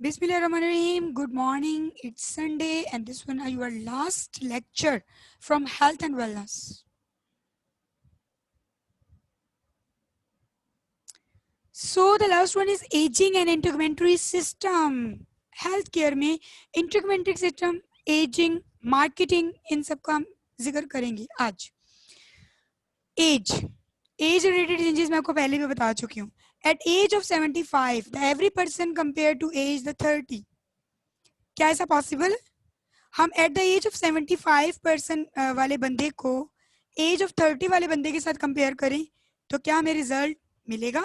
Bismillahirrahmanirrahim. Good morning. It's Sunday, and this one your last lecture from Health and Wellness. So the last one is aging and integumentary system. Healthcare में integumentary system, aging, marketing इन सब का हम जिक्र करेंगे आज. Age related changes मैं आपको पहले भी बता चुकी हूँ. At age of 75, the every person compared to age the 30. क्या ऐसा पॉसिबल? हम एट द एज ऑफ 75% वाले बंदे को एज ऑफ 30 वाले बंदे के साथ कंपेयर करें तो क्या हमें रिजल्ट मिलेगा?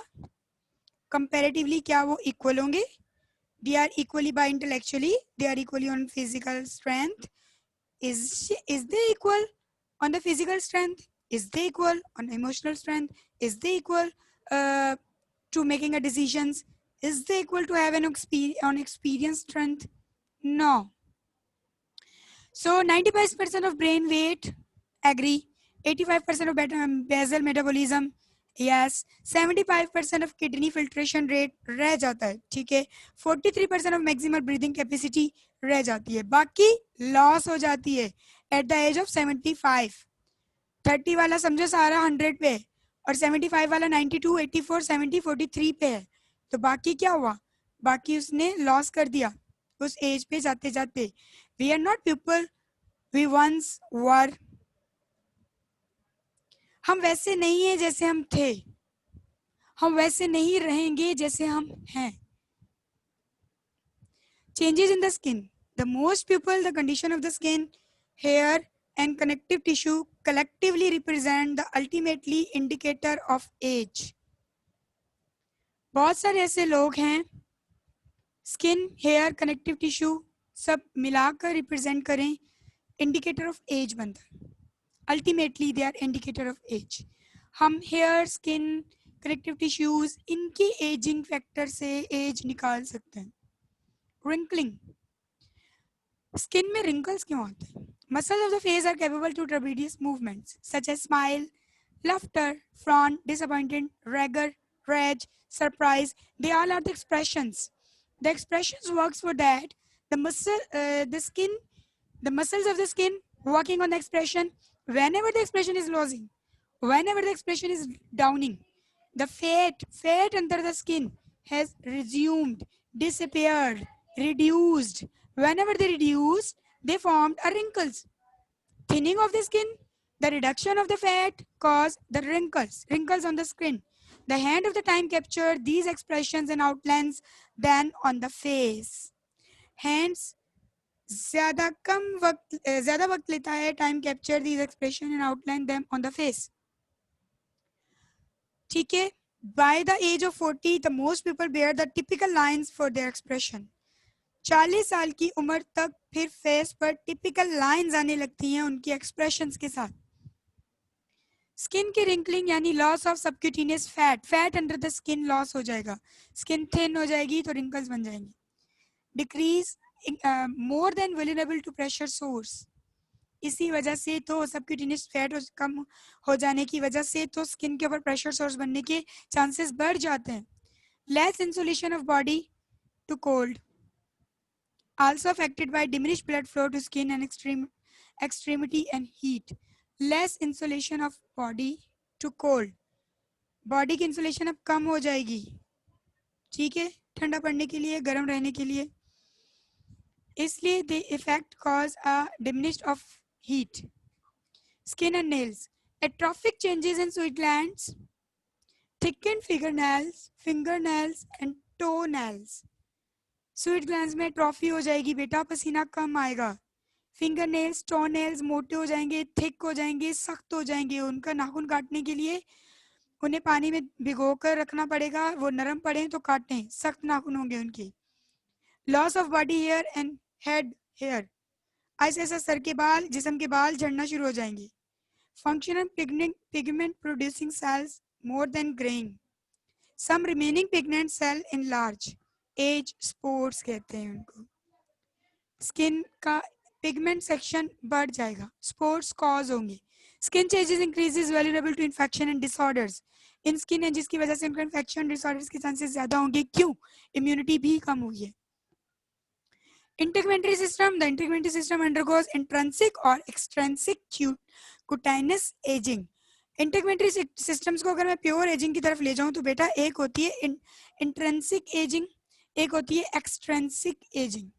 कंपैरेटिवली क्या वो इक्वल होंगे? They are equally by intellectually, they are equally on physical strength. Is they equal on the physical strength? Is they equal on emotional strength? Is they equal to making a decisions? Is they equal to have an experience strength? No. So 95% of brain weight, agree. 85% of basal metabolism, yes. 75% of kidney filtration rate रह जाता है, ठीक है. 43% of maximal breathing capacity रह जाती है, बाकी loss हो जाती है at the age of 75. 30 वाला समझो सारा 100 पे है और 75 वाला 92, 84, 70, 43 पे है. तो बाकी क्या हुआ? बाकी उसने लॉस कर दिया उस एज पे जाते जाते. We are not people we once were. हम वैसे नहीं है जैसे हम थे, हम वैसे नहीं रहेंगे जैसे हम हैं. Changes in the skin. The most people, the condition of the skin, hair and connective tissue collectively represent the ultimately indicator of age. बहुत सारे ऐसे लोग हैं, स्किन, हेयर, कनेक्टिव टिश्यू सब मिलाकर रिप्रेजेंट करें, इंडिकेटर ऑफ एज बनता है. Ultimately they are indicator of age. हम हेयर, स्किन, कनेक्टिव टिश्यूज इनकी एजिंग फैक्टर से एज निकाल सकते हैं. रिंकलिंग. स्किन में रिंकल्स क्यों आते हैं? Muscles of the face are capable to trapezius movements such as smile, laughter, frown, disappointed, rager, rage, surprise. They all are the expressions. The expressions works for that. The muscles of the skin working on the expression. Whenever the expression is losing, whenever the expression is downing, the fat under the skin has resumed, disappeared, reduced. Whenever they reduced, they formed a wrinkles. Thinning of the skin, the reduction of the fat caused the wrinkles on the skin. The hand of the time captured these expressions and outlines then on the face. Hands ज़्यादा वक्त लेता है time capture these expression and outline them on the face. ठीक है. By the age of 40, the most people bear the typical lines for their expression. 40 साल की उम्र तक फिर फेस पर टिपिकल लाइंस आने लगती हैं उनकी एक्सप्रेशंस के साथ. स्किन की रिंकलिंग यानी loss of subcutaneous fat under the skin loss हो जाएगा, स्किन थिन हो जाएगी तो रिंकल्स बन जाएंगे. Decrease more than vulnerable to pressure sores. इसी वजह से तो सबक्यूटेनियस फैट कम हो जाने की वजह से तो स्किन के ऊपर प्रेशर सोर्स बनने के चांसेस बढ़ जाते हैं. Less insulation of body to cold, also affected by diminished blood flow to skin and extremity and heat. Less insulation of body to cold. Body की इंसुलेशन अब कम हो जाएगी, ठीक है, ठंडा पड़ने के लिए, गर्म रहने के लिए. इसलिए the effect cause a diminished of heat. Skin and nails. Atrophic changes in sweat glands, thickened fingernails and toenails. Sweet glands में ट्रॉफी हो जाएगी बेटा, पसीना कम आएगा. फिंगर नेल्स, टो नेल्स मोटे हो जाएंगे, थिक हो जाएंगे, सख्त हो जाएंगे. उनका नाखून काटने के लिए उन्हें पानी में भिगो कर रखना पड़ेगा, वो नरम पड़े तो काटें, सख्त नाखून होंगे उनके. Loss of body hair and head hair. ऐसे ऐसे सर के बाल, जिस्म के बाल झड़ना शुरू हो जाएंगे. Functional pigment producing cells more than greying. Some remaining pigment cell in large. Age spots कहते हैं उनको. स्किन का पिगमेंट सेक्शन बढ़ जाएगा, स्पोर्ट्स कॉज होंगे. Skin changes increases vulnerable to infection and disorders. इन स्किन है जिसकी वजह से उनका इन्फेक्शन डिसऑर्डर्स के चांसेस ज्यादा होंगे. क्यों? इम्यूनिटी भी कम हुई है. Integumentary system. The integumentary system undergoes intrinsic or extrinsic cutaneous aging. Integumentary systems को अगर मैं प्योर एजिंग की तरफ ले जाऊं तो बेटा एक होती है इंट्रेंसिक एजिंग, एक होती है extrinsic ageing.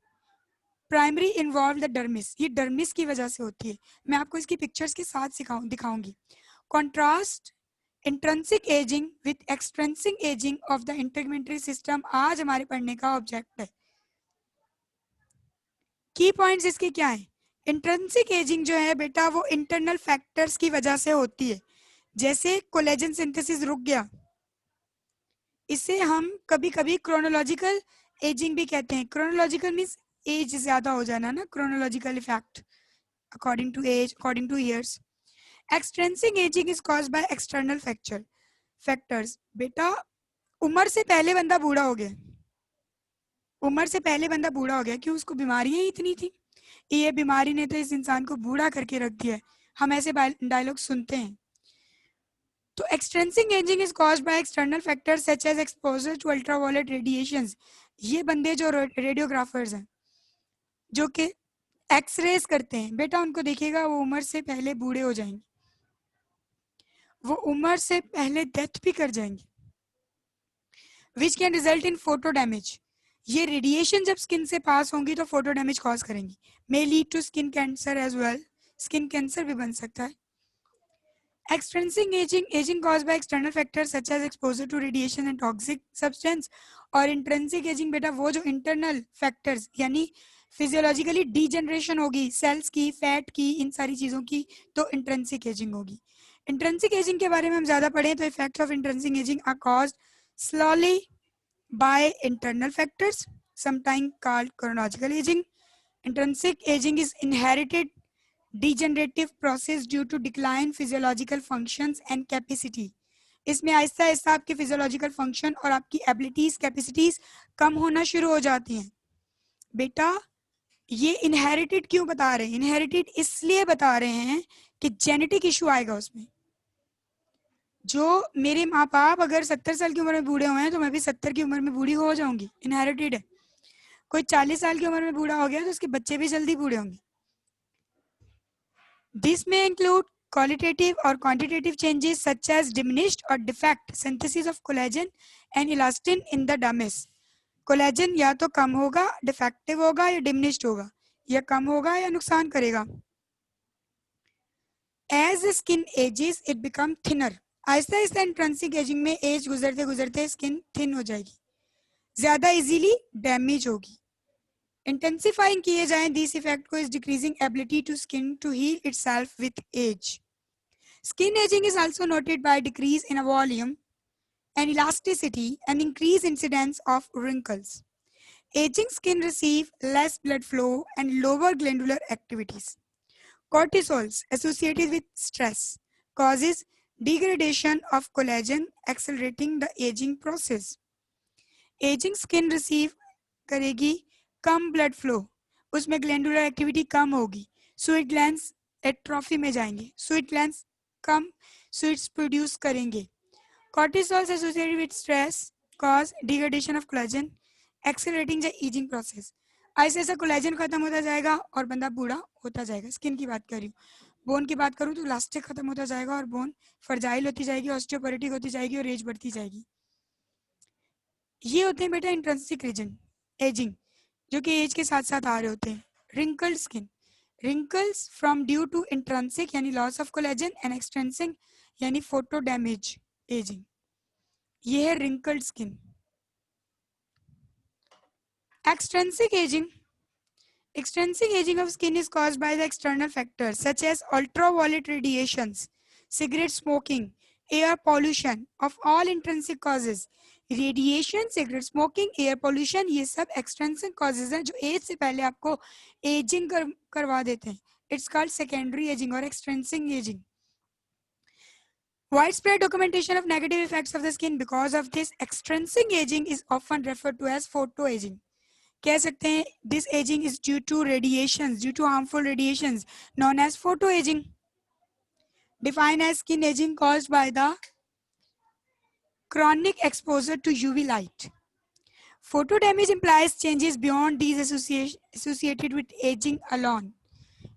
Primary involve the dermis, ये डर्मिस की वजह से होती है. मैं आपको इसकी पिक्चर्स के साथ दिखाऊंगी. Contrast intrinsic ageing with extrinsic ageing of the integumentary system आज हमारे पढ़ने का ऑब्जेक्ट है. की पॉइंट्स इसके क्या है? इंट्रेंसिक एजिंग जो है बेटा वो इंटरनल फैक्टर्स की वजह से होती है. जैसे कोलेजन सिंथेसिस रुक गया, इसे हम कभी कभी क्रोनोलॉजिकल एजिंग भी कहते हैं. क्रोनोलॉजिकल मींस एज ज्यादा हो जाना ना, chronological effect according to age, according to years. Extrinsic ageing is caused by external factors. बेटा उम्र से पहले बंदा बूढ़ा हो गया, उम्र से पहले बंदा बूढ़ा हो गया, क्यों? उसको बीमारियां इतनी थी, ये बीमारी ने तो इस इंसान को बूढ़ा करके रख दिया है. हम ऐसे डायलॉग सुनते हैं. तो extrinsic ageing is caused by external factors such as exposure to ultraviolet radiations. ये बंदे जो रेडियोग्राफर्स हैं जो कि एक्सरेज करते हैं बेटा, उनको देखिएगा वो उम्र से पहले बूढ़े हो जाएंगे, वो उम्र से पहले डेथ भी कर जाएंगे. Which can result in photo damage. ये रेडिएशन जब स्किन से पास होंगी तो फोटो डैमेज कॉज करेंगी. May lead to skin cancer as well, skin cancer भी बन सकता है. Extrinsic aging caused by external factors such as exposure to radiation and toxic substance. और इंट्रेंसिक एजिंग बेटा वो जो इंटरनल फैक्टर्स यानी फिजियोलॉजिकली डीजनरेशन होगी सेल्स की, फैट की, इन सारी चीज़ों की, तो इंट्रेंसिक एजिंग होगी. इंट्रेंसिक एजिंग के बारे में हम ज़्यादा पढ़ें तो effects of intrinsic aging are caused slowly by internal factors, sometimes called chronological aging. Intrinsic aging is inherited degenerative process due to decline physiological functions and capacity. इसमें आहिस्ता आहिस्ता आपके फिजियोलॉजिकल फंक्शन और आपकी एबिलिटीज, कैपेसिटीज कम होना शुरू हो जाती हैं. बेटा ये इनहेरिटेड क्यों बता रहे हैं? इनहेरिटेड इसलिए बता रहे हैं कि जेनेटिक इशू आएगा उसमें. जो मेरे माँ बाप अगर 70 साल की उम्र में बूढ़े हुए हैं तो मैं भी 70 की उम्र में बूढ़ी हो जाऊंगी, इनहेरिटेड है. कोई 40 साल की उम्र में बूढ़ा हो गया तो उसके बच्चे भी जल्दी बूढ़े होंगे. दिस में include qualitative or quantitative changes such as diminished or defect synthesis of collagen and elastin in the dermis. Collagen या तो कम होगा, डिफेक्टिव होगा, या डिमिनिश्ड होगा, या कम होगा या नुकसान करेगा. As skin ages it become thinner. आहिस्ता आहिस्ता इंट्रेंसिक एजिंग में एज गुजरते गुजरते स्किन थिन हो जाएगी, ज्यादा इजीली डैमेज होगी. इंटेंसिफाइंग किए जाए दिस इफेक्ट को is decreasing ability to skin to heal itself with age. Skin aging is also noted by decrease in volume and elasticity and increased incidence of wrinkles. Aging skin receive less blood flow and lower glandular activities. Cortisols associated with stress causes degradation of collagen, accelerating the aging process. Aging skin receive करेगी कम blood flow, उसमें glandular activity कम होगी, sweet glands atrophy में जाएंगे, sweet glands कम sweets produce करेंगे. Cortisol associated with stress cause degradation of collagen, accelerating the ageing process. ऐसे ऐसा collagen खत्म होता जाएगा और बंदा बूढ़ा होता जाएगा. स्किन की बात कर रही हूँ. बोन की बात करूँ तो इलास्टिक खत्म होता जाएगा और बोन फर्जाइल होती जाएगी, ऑस्टियोपोरोटिक होती जाएगी और एज बढ़ती जाएगी. ये होते हैं बेटा इंट्रिंसिक एजिंग जो कि एज के साथ साथ आ रहे होते हैं. Wrinkled skin, wrinkles from due to intrinsic यानी loss of collagen and extrinsic यानी photo damage aging. ये है wrinkled skin. Extrinsic aging. Extrinsic aging of skin is caused by the external factors such as ultraviolet radiations, cigarette smoking, air pollution of all intrinsic causes. Radiation, cigarette smoking, air pollution, ये सब extensive causes हैं जो as से पहले आपको ageing करवा देते हैं. इट्स कॉल्ड सेकेंडरी एजिंग और extensive ageing. Widespread documentation of negative effects of the skin because of this extrinsic aging is often referred to as photoaging. कह सकते हैं this aging is due to radiations, due to harmful radiations known as photoaging. Defined as skin aging caused by the chronic exposure to UV light. Photo damage implies changes beyond these associated with aging alone.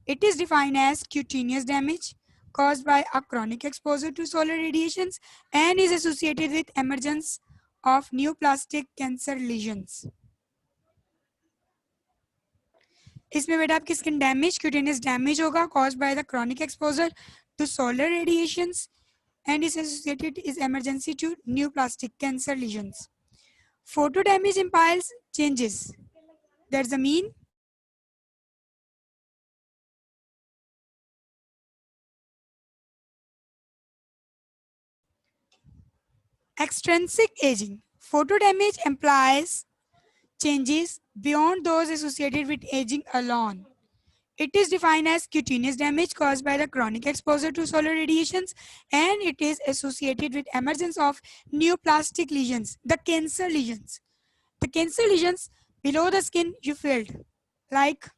It is defined as cutaneous damage caused by a chronic exposure to solar radiations and is associated with emergence of neoplastic cancer lesions. इसमें बेटा आपकी skin damage cutaneous damage होगा caused by the chronic exposure to solar radiations and is associated is emergency to neoplastic cancer lesions. Photo damage implies changes. That's the mean. Extrinsic aging. Photo damage implies changes beyond those associated with aging alone. It is defined as cutaneous damage caused by the chronic exposure to solar radiations and it is associated with emergence of neoplastic lesions, the cancer lesions. The cancer lesions below the skin you felt. Like,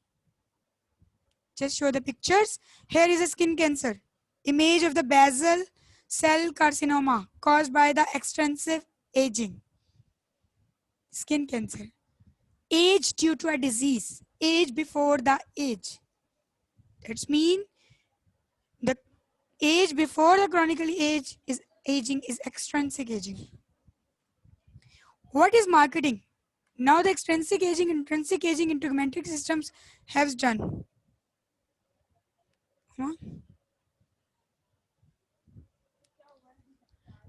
just show the pictures. Here is a skin cancer. Image of the basal cell carcinoma caused by the extensive aging. Skin cancer. Age due to a disease. Age before the age. That's mean the age before the chronically aging is extrinsic aging. What is marketing? Now the extrinsic aging, intrinsic aging, integumentary systems have done.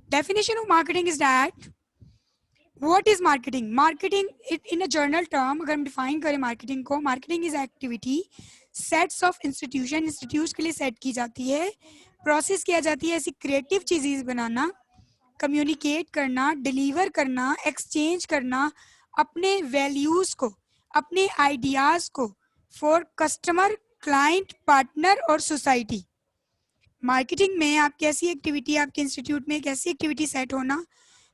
Definition of marketing is that what is marketing? Marketing in a journal term, अगर हम define करें marketing को, marketing is activity sets of institutes के लिए set की जाती है, process किया जाती है ऐसी creative चीजें बनाना, communicate करना, deliver करना, exchange करना, अपने values को, अपने ideas को for customer, client, partner और society. मार्केटिंग में आप कैसी एक्टिविटी आपके इंस्टीट्यूट में कैसी एक्टिविटी सेट होना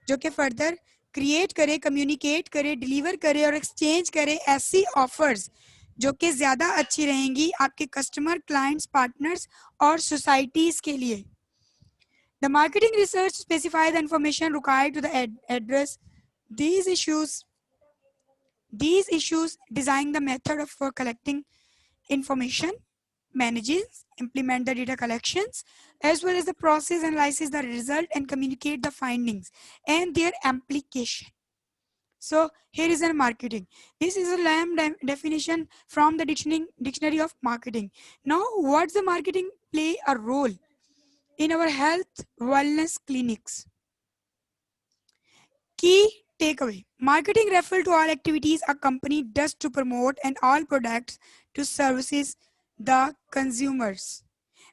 जो कि फर्दर क्रिएट करे, कम्युनिकेट करे, डिलीवर करे और एक्सचेंज करे ऐसी ऑफर्स जो कि ज़्यादा अच्छी रहेंगी आपके कस्टमर, क्लाइंट्स, पार्टनर्स और सोसाइटीज़ के लिए. The marketing research specify the information required to the address these issues. These issues design the method for collecting information, manages, implement the data collections, as well as the process analyzes the result and communicate the findings and their application. So here is a marketing. This is a LAM definition from the dictionary of marketing. Now, what's the marketing play a role in our health wellness clinics? Key takeaway. Marketing refers to all activities a company does to promote and all products to services the consumers.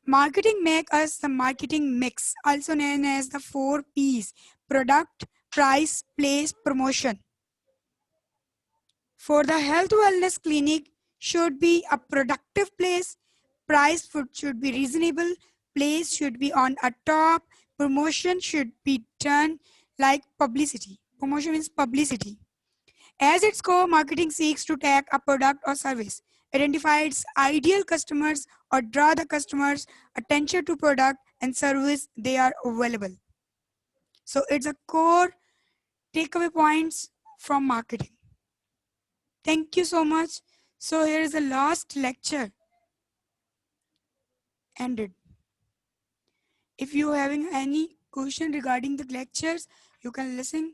Marketing makes us the marketing mix, also known as the 4 P's: product, price, place, promotion. For the health wellness clinic should be a productive place, price should be reasonable, place should be on a top, promotion should be done like publicity. Promotion means publicity. As its core, marketing seeks to tag a product or service, identify its ideal customers or draw the customers' attention to product and service they are available. So it's a core takeaway points from marketing. Thank you so much. So here is the last lecture ended. If you having any question regarding the lectures, you can listen